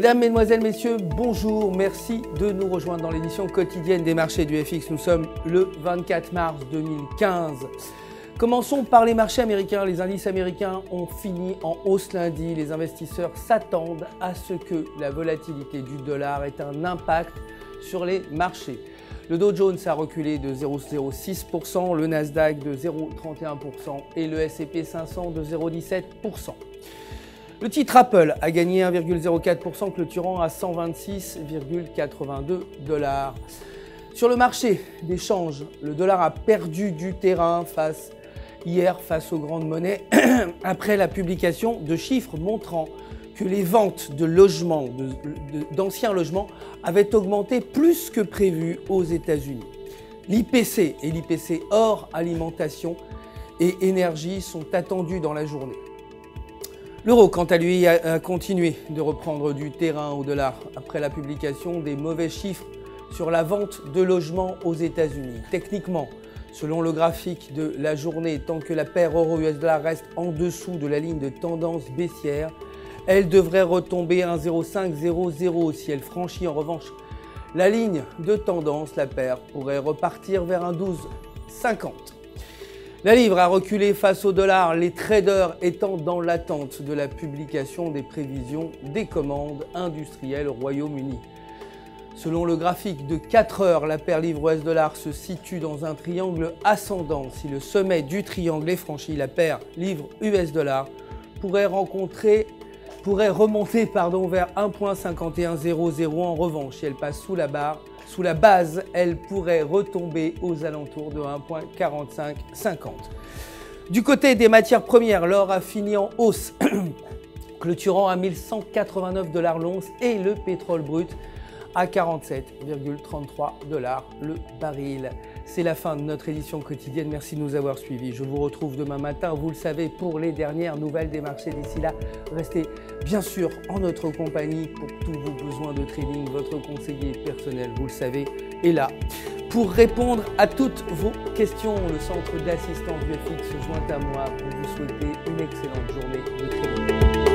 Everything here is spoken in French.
Mesdames, Mesdemoiselles, Messieurs, bonjour. Merci de nous rejoindre dans l'édition quotidienne des marchés du FX. Nous sommes le 24 mars 2015. Commençons par les marchés américains. Les indices américains ont fini en hausse lundi. Les investisseurs s'attendent à ce que la volatilité du dollar ait un impact sur les marchés. Le Dow Jones a reculé de 0,06%, le Nasdaq de 0,31% et le S&P 500 de 0,17%. Le titre Apple a gagné 1,04%, clôturant à 126,82 $. Sur le marché des changes, le dollar a perdu du terrain hier face aux grandes monnaies après la publication de chiffres montrant que les ventes de logements, d'anciens logements avaient augmenté plus que prévu aux États-Unis. L'IPC et l'IPC hors alimentation et énergie sont attendus dans la journée. L'euro, quant à lui, a continué de reprendre du terrain au dollar après la publication des mauvais chiffres sur la vente de logements aux États-Unis. Techniquement, selon le graphique de la journée, tant que la paire euro-US dollar reste en dessous de la ligne de tendance baissière, elle devrait retomber à 1,0500. Si elle franchit en revanche la ligne de tendance, la paire pourrait repartir vers un 12,50. La livre a reculé face au dollar, les traders étant dans l'attente de la publication des prévisions des commandes industrielles au Royaume-Uni. Selon le graphique de 4 heures, la paire livre-US dollar se situe dans un triangle ascendant. Si le sommet du triangle est franchi, la paire livre-US dollar pourrait remonter vers 1,5100. En revanche, si elle passe sous la base, elle pourrait retomber aux alentours de 1,4550. Du côté des matières premières, l'or a fini en hausse, clôturant à 1189 $ l'once et le pétrole brut à 47,33 $ le baril. C'est la fin de notre édition quotidienne. Merci de nous avoir suivis. Je vous retrouve demain matin, vous le savez, pour les dernières nouvelles des marchés. D'ici là, restez bien sûr en notre compagnie pour tous vos besoins de trading. Votre conseiller personnel, vous le savez, est là pour répondre à toutes vos questions. Le centre d'assistance du FX se joint à moi pour vous souhaiter une excellente journée de trading.